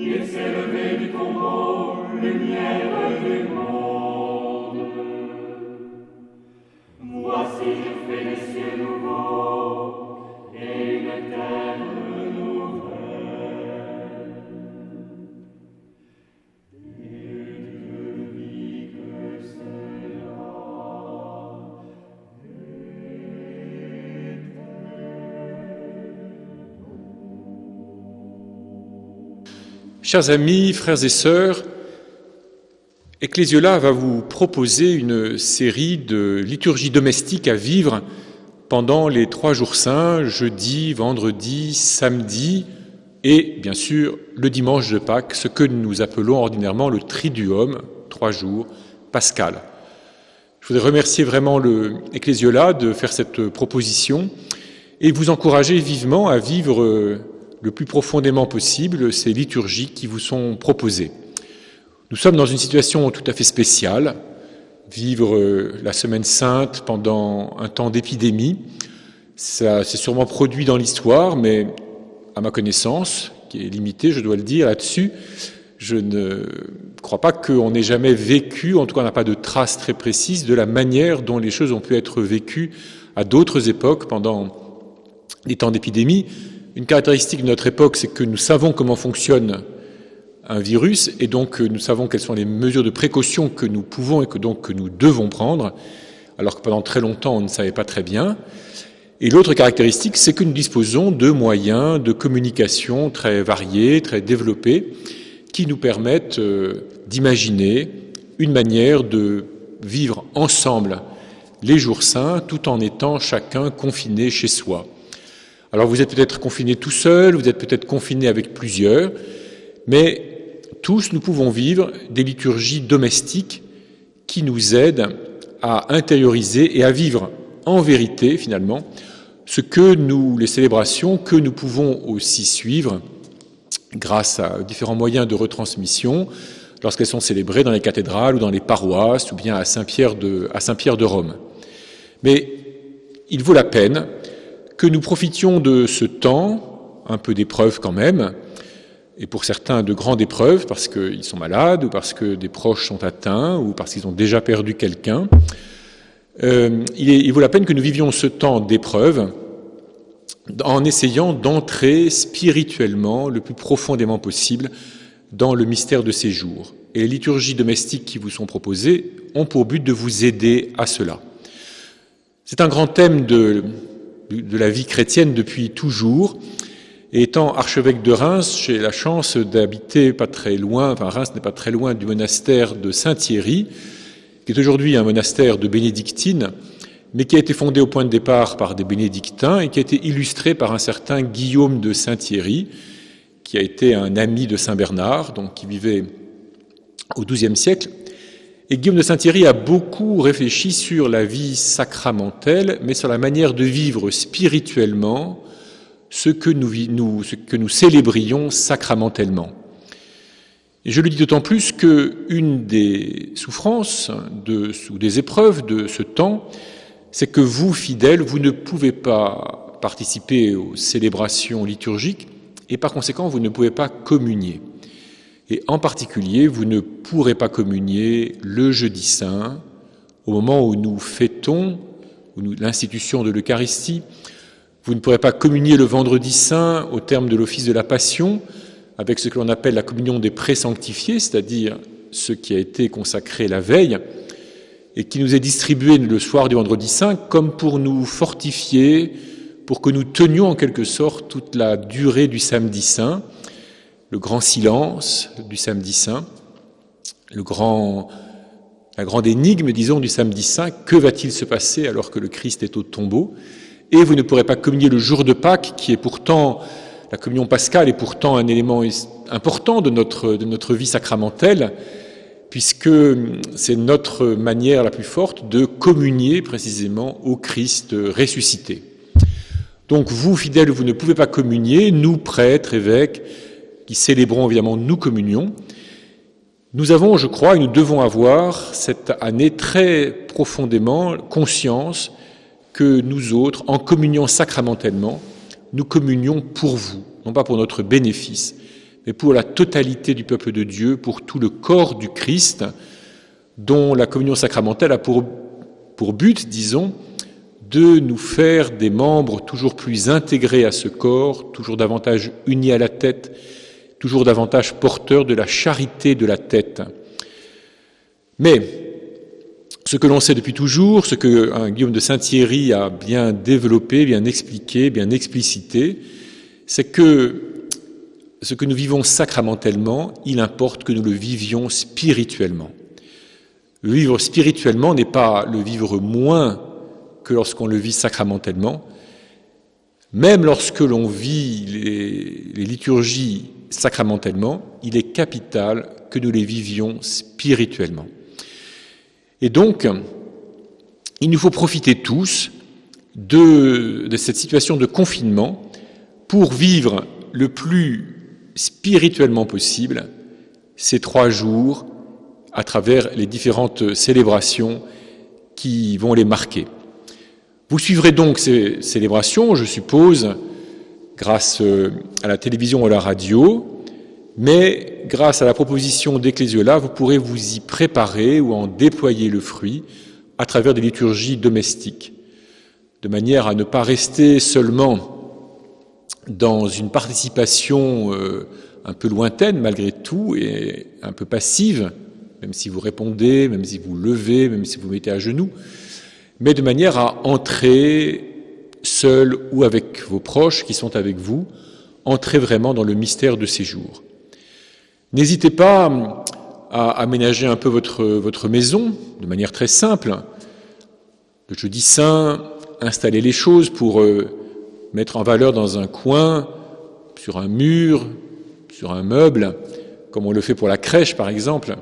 Il s'est levé du tombeau, lumière du monde. Voici, je fais des cieux nouveaux et une terre nouvelle. Et de vie que c'est là. Chers amis, frères et sœurs, Ecclésiola va vous proposer une série de liturgies domestiques à vivre pendant les 3 jours saints, jeudi, vendredi, samedi et bien sûr le dimanche de Pâques, ce que nous appelons ordinairement le Triduum, 3 jours, pascal. Je voudrais remercier vraiment Ecclésiola de faire cette proposition et vous encourager vivement à vivre le plus profondément possible ces liturgies qui vous sont proposées. Nous sommes dans une situation tout à fait spéciale, vivre la Semaine Sainte pendant un temps d'épidémie. Ça s'est sûrement produit dans l'histoire, mais à ma connaissance, qui est limitée, je dois le dire là-dessus, je ne crois pas qu'on ait jamais vécu, en tout cas on n'a pas de traces très précises de la manière dont les choses ont pu être vécues à d'autres époques pendant les temps d'épidémie. Une caractéristique de notre époque, c'est que nous savons comment fonctionne un virus et donc nous savons quelles sont les mesures de précaution que nous pouvons et que nous devons prendre, alors que pendant très longtemps on ne savait pas très bien. Et l'autre caractéristique, c'est que nous disposons de moyens de communication très variés, très développés, qui nous permettent d'imaginer une manière de vivre ensemble les jours saints tout en étant chacun confiné chez soi. Alors vous êtes peut-être confiné tout seul, vous êtes peut-être confiné avec plusieurs, mais tous nous pouvons vivre des liturgies domestiques qui nous aident à intérioriser et à vivre en vérité finalement les célébrations que nous pouvons aussi suivre grâce à différents moyens de retransmission lorsqu'elles sont célébrées dans les cathédrales ou dans les paroisses ou bien à Saint-Pierre de Rome. Mais il vaut la peine que nous profitions de ce temps, un peu d'épreuve quand même, et pour certains de grandes épreuves, parce qu'ils sont malades, ou parce que des proches sont atteints, ou parce qu'ils ont déjà perdu quelqu'un. Il vaut la peine que nous vivions ce temps d'épreuve en essayant d'entrer spirituellement le plus profondément possible dans le mystère de ces jours. Et les liturgies domestiques qui vous sont proposées ont pour but de vous aider à cela. C'est un grand thème de la vie chrétienne depuis toujours. Et étant archevêque de Reims, j'ai la chance d'habiter pas très loin, Reims n'est pas très loin du monastère de Saint-Thierry, qui est aujourd'hui un monastère de bénédictines, mais qui a été fondé au point de départ par des bénédictins et qui a été illustré par un certain Guillaume de Saint-Thierry, qui a été un ami de Saint Bernard, donc qui vivait au XIIe siècle. Et Guillaume de Saint-Thierry a beaucoup réfléchi sur la vie sacramentelle, mais sur la manière de vivre spirituellement ce que nous célébrions sacramentellement. Et je le dis d'autant plus qu'une des souffrances ou des épreuves de ce temps, c'est que vous, fidèles, vous ne pouvez pas participer aux célébrations liturgiques et par conséquent, vous ne pouvez pas communier. Et en particulier, vous ne pourrez pas communier le jeudi saint, au moment où nous fêtons l'institution de l'Eucharistie. Vous ne pourrez pas communier le vendredi saint au terme de l'office de la Passion, avec ce que l'on appelle la communion des présanctifiés, c'est-à-dire ce qui a été consacré la veille, et qui nous est distribué le soir du vendredi saint, comme pour nous fortifier, pour que nous tenions en quelque sorte toute la durée du samedi saint, le grand silence du samedi saint, la grande énigme, disons, du samedi saint. Que va-t-il se passer alors que le Christ est au tombeau? Et vous ne pourrez pas communier le jour de Pâques, qui est pourtant, la communion pascale est pourtant un élément important de notre vie sacramentelle, puisque c'est notre manière la plus forte de communier précisément au Christ ressuscité. Donc vous, fidèles, vous ne pouvez pas communier, nous, prêtres, évêques, qui célébrons évidemment, nous communions. Nous avons, je crois, et nous devons avoir cette année très profondément conscience que nous autres, en communiant sacramentellement, nous communions pour vous, non pas pour notre bénéfice, mais pour la totalité du peuple de Dieu, pour tout le corps du Christ, dont la communion sacramentelle a pour but, disons, de nous faire des membres toujours plus intégrés à ce corps, toujours davantage unis à la tête, toujours davantage porteurs de la charité de la tête. Mais ce que l'on sait depuis toujours, ce que Guillaume de Saint-Thierry a bien développé, bien expliqué, bien explicité, c'est que ce que nous vivons sacramentellement, il importe que nous le vivions spirituellement. Le vivre spirituellement n'est pas le vivre moins que lorsqu'on le vit sacramentellement. Même lorsque l'on vit les liturgies sacramentellement, il est capital que nous les vivions spirituellement. Et donc, il nous faut profiter tous de cette situation de confinement pour vivre le plus spirituellement possible ces 3 jours à travers les différentes célébrations qui vont les marquer. Vous suivrez donc ces célébrations, je suppose, grâce à la télévision ou à la radio, mais grâce à la proposition d'Ecclésiola, vous pourrez vous y préparer ou en déployer le fruit à travers des liturgies domestiques, de manière à ne pas rester seulement dans une participation un peu lointaine malgré tout et un peu passive, même si vous répondez, même si vous levez, même si vous mettez à genoux, mais de manière à entrer seul ou avec vos proches qui sont avec vous, entrer vraiment dans le mystère de ces jours. N'hésitez pas à aménager un peu votre maison de manière très simple. Le jeudi saint, installez les choses pour mettre en valeur dans un coin, sur un mur, sur un meuble, comme on le fait pour la crèche par exemple,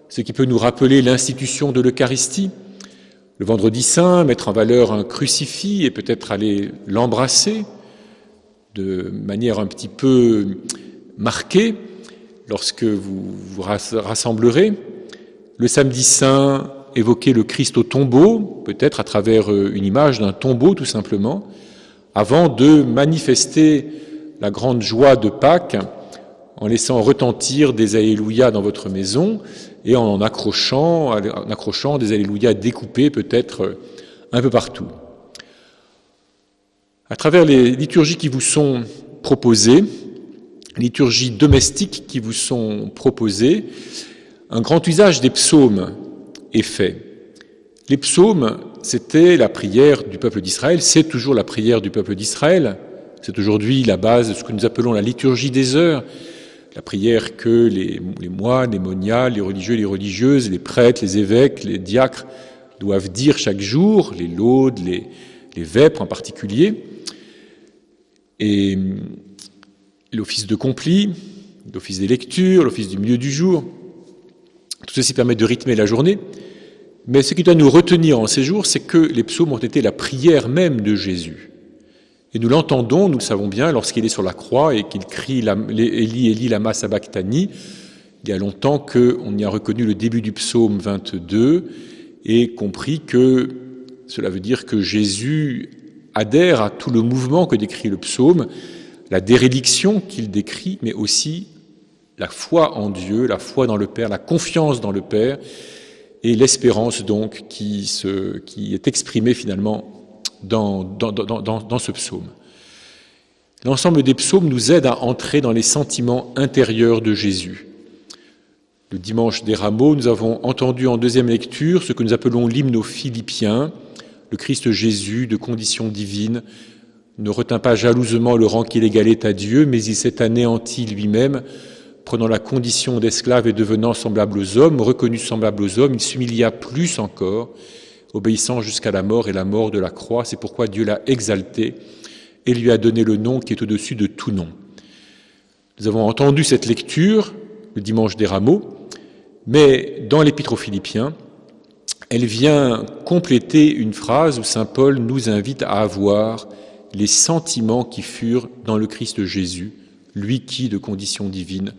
ce qui peut nous rappeler l'institution de l'Eucharistie. Le vendredi saint, mettre en valeur un crucifix et peut-être aller l'embrasser de manière un petit peu marquée lorsque vous vous rassemblerez. Le samedi saint, évoquer le Christ au tombeau, peut-être à travers une image d'un tombeau tout simplement, avant de manifester la grande joie de Pâques en laissant retentir des Alléluia dans votre maison et en accrochant des Alléluia découpés peut-être un peu partout. À travers les liturgies qui vous sont proposées, liturgies domestiques qui vous sont proposées, un grand usage des psaumes est fait. Les psaumes, c'était la prière du peuple d'Israël, c'est toujours la prière du peuple d'Israël, c'est aujourd'hui la base de ce que nous appelons la liturgie des heures, la prière que les moines, les moniales, les religieux, les religieuses, les prêtres, les évêques, les diacres doivent dire chaque jour, les laudes, les vêpres en particulier, et l'office de complis, l'office des lectures, l'office du milieu du jour. Tout ceci permet de rythmer la journée, mais ce qui doit nous retenir en ces jours, c'est que les psaumes ont été la prière même de Jésus. Et nous l'entendons, nous le savons bien, lorsqu'il est sur la croix et qu'il crie « Élie, Élie, lama sabachthani ». Il y a longtemps qu'on y a reconnu le début du psaume 22 et compris que cela veut dire que Jésus adhère à tout le mouvement que décrit le psaume, la déréliction qu'il décrit, mais aussi la foi en Dieu, la foi dans le Père, la confiance dans le Père et l'espérance donc qui est exprimée finalement dans ce psaume. L'ensemble des psaumes nous aide à entrer dans les sentiments intérieurs de Jésus. Le dimanche des Rameaux, nous avons entendu en deuxième lecture ce que nous appelons l'hymne aux Philippiens. Le Christ Jésus, de condition divine, ne retint pas jalousement le rang qu'il égalait à Dieu, mais il s'est anéanti lui-même, prenant la condition d'esclave et devenant semblable aux hommes, reconnu semblable aux hommes, il s'humilia plus encore, obéissant jusqu'à la mort et la mort de la croix. C'est pourquoi Dieu l'a exalté et lui a donné le nom qui est au-dessus de tout nom. Nous avons entendu cette lecture le dimanche des Rameaux, mais dans l'Épître aux Philippiens, elle vient compléter une phrase où saint Paul nous invite à avoir les sentiments qui furent dans le Christ Jésus, lui qui, de condition divine,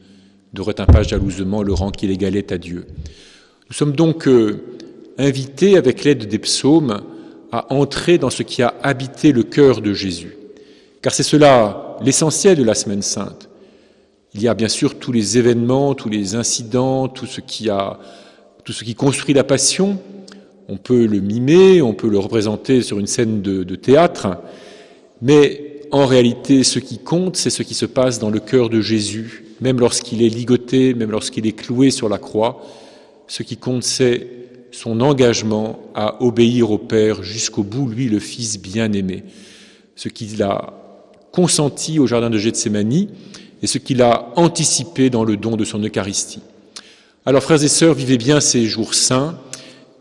ne retint pas jalousement le rang qu'il égalait à Dieu. Nous sommes donc invités, avec l'aide des psaumes, à entrer dans ce qui a habité le cœur de Jésus. Car c'est cela l'essentiel de la Semaine Sainte, Il y a bien sûr tous les événements, tous les incidents, tout ce qui construit la passion. On peut le mimer, on peut le représenter sur une scène de théâtre, mais en réalité, ce qui compte, c'est ce qui se passe dans le cœur de Jésus, même lorsqu'il est ligoté, même lorsqu'il est cloué sur la croix. Ce qui compte, c'est son engagement à obéir au Père jusqu'au bout, lui, le Fils bien-aimé. Ce qu'il a consenti au jardin de Gethsémani et ce qu'il a anticipé dans le don de son Eucharistie. Alors, frères et sœurs, vivez bien ces jours saints,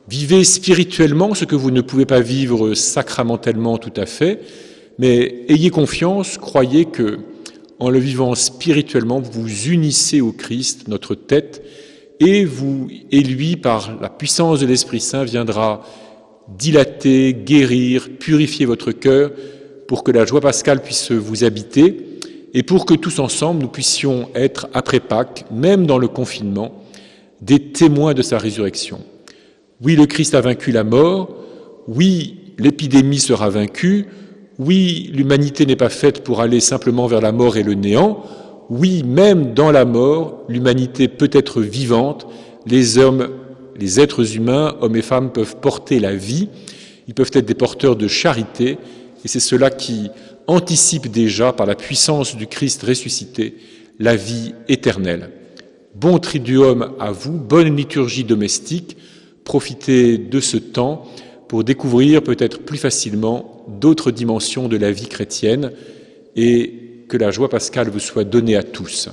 vivez spirituellement ce que vous ne pouvez pas vivre sacramentellement tout à fait, mais ayez confiance, croyez que, en le vivant spirituellement, vous vous unissez au Christ, notre tête, et lui, par la puissance de l'Esprit Saint, viendra dilater, guérir, purifier votre cœur pour que la joie pascale puisse vous habiter et pour que tous ensemble, nous puissions être, après Pâques, même dans le confinement, des témoins de sa résurrection. Oui, le Christ a vaincu la mort, oui, l'épidémie sera vaincue, oui, l'humanité n'est pas faite pour aller simplement vers la mort et le néant. Oui, même dans la mort, l'humanité peut être vivante. Les êtres humains, hommes et femmes, peuvent porter la vie. Ils peuvent être des porteurs de charité. Et c'est cela qui anticipe déjà, par la puissance du Christ ressuscité, la vie éternelle. Bon Triduum à vous, bonne liturgie domestique. Profitez de ce temps pour découvrir peut-être plus facilement d'autres dimensions de la vie chrétienne et que la joie pascale vous soit donnée à tous.